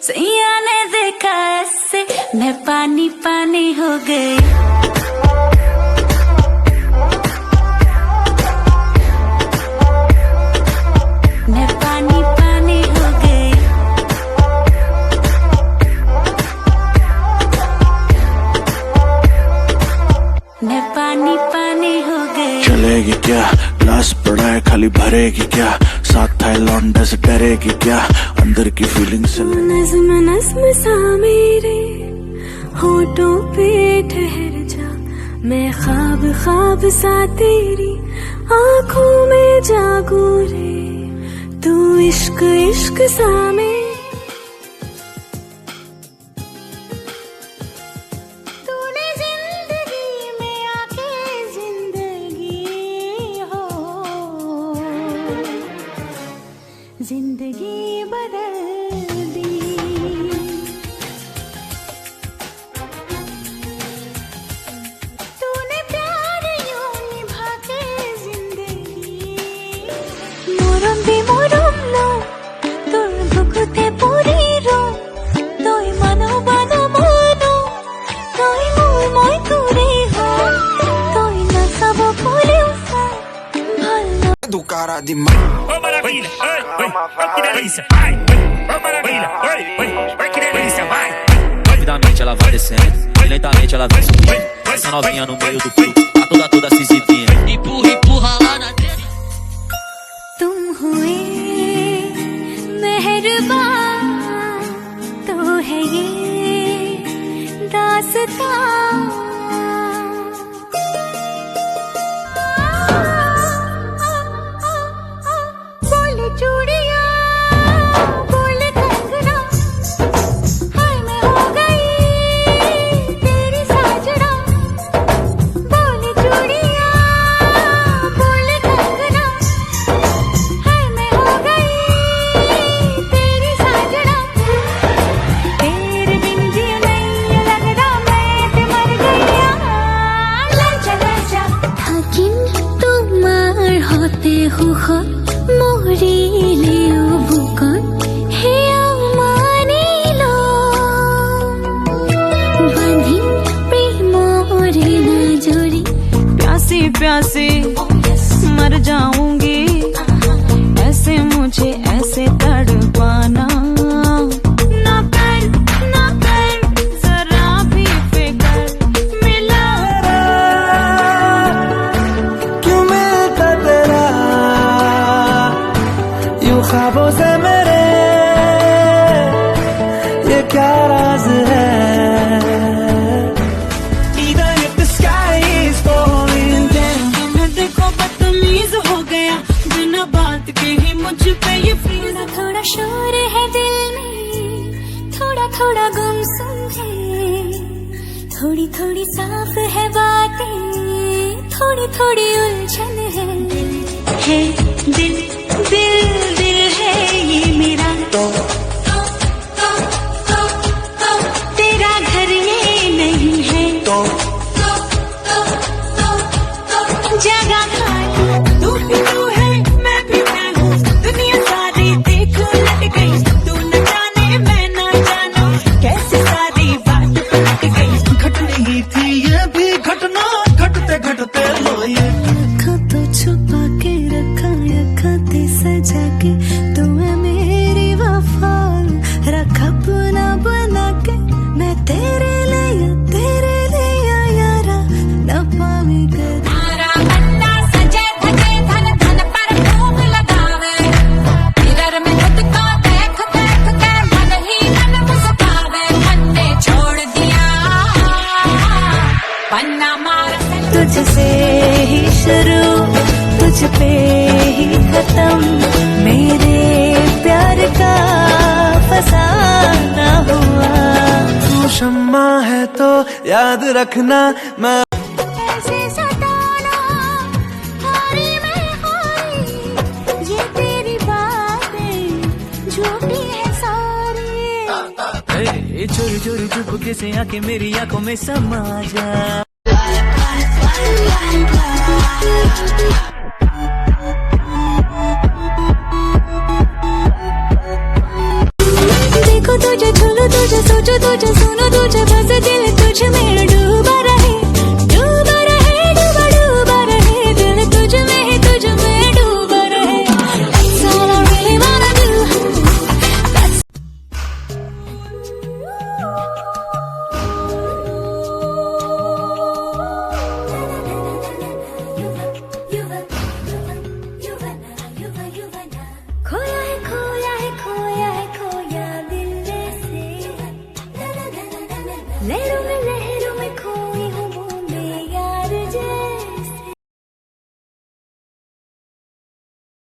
सैया ने देखा ऐसे मैं पानी पानी हो गई। मैं पानी पानी हो गई। मैं पानी पानी हो गई। चलेगी क्या ग्लास पड़ा है खाली भरेगी क्या, साथ था लौंडा से डरेगी क्या, अंदर की फीलिंग से नज़्म नज़्म सा मेरे होठों पे ठहर जा, मैं ख्वाब ख्वाब सा तेरी आँखों में जागू रे, तू इश्क इश्क सा में जिंदगी बदल दी। तूने प्यार यूं निभा के जिंदगी मोरम भी मोरम लो তোর বুকুতে পড়ি রো তুই মানো বানো মনো তুই মই মই করে হো তুই না সব করেও ভালো do cara de mãe. Maravilha, que delícia, vai, maravilha, que delícia, vai. Rapidamente ela vai descendo, e lentamente ela vai subindo. Essa novinha no meio do fluxo, a toda se exibindo. Empurra, empurra lá na tela. तुम हुए मेहरबान तो है ये दास्तां। बोले चूड़िया बोले कंगना हाय मैं हो गई तेरी साजना। बोले चूड़िया बोले कंगना हाय मैं हो गई तेरी साजना। तेरे बिन जिया नहीं लगदा मैं ते मर गईया। लाजा लाजा थाकिन तुम्हार होते हो खुद मोरी लियो बुकन हे मानिलो बंधी प्रेमोरे नजोरी। प्यासी प्यासी मर जाऊंगी ऐसे मुझे ऐसे तड़पाना ना कर जरा भी फिकर मिला। क्यों मिलता तेरा यूं ख्वाबों से मेरे, ये क्या राज है। Either if the sky is falling down. मैं देखो बदतमीज हो गया बिना बात के ही मुझ पे ये फ्रीज। थोड़ा शोर है दिल में थोड़ा थोड़ा गुमसुम है, थोड़ी थोड़ी साफ है बातें थोड़ी थोड़ी उलझन है। दिल दिल दिल है ये मेरा तेरा घर ये नहीं है जगह खाली। तू भी तू है मैं भी मैं हूँ दुनिया सारी देख लट गई। तू न जाने मैं न जानू कैसे सारी बात पलट गई। घट रही थी ये भी घटना घटते घटते लो ये। रखा तो छुपा के रखा रखते सजा के तू है मेरी वफा। रख अपना बना के मैं तेरे लिए यारा न पावे कर। तुझसे ही शुरू तुझ पे ही खत्म मेरे प्यार का फसाना हुआ। तू शम्मा है तो याद रखना मैं ऐसे सताना हारी मैं हारी ये तेरी बातें झूठी है सारी। चोरी चोरी चुपके से आके मेरी आंखों में समा जा। देखो तुझे झूलो तुझे सोचो तुझे सुनो तुझे बस दिल तुझ में डूबा रहे डूबा रहे डूबा डूबा रहे दिल तुझ में डूबा रहे That's all I really wanna do That's खोया है खोया है खोया है खोया दिल में से लहरों में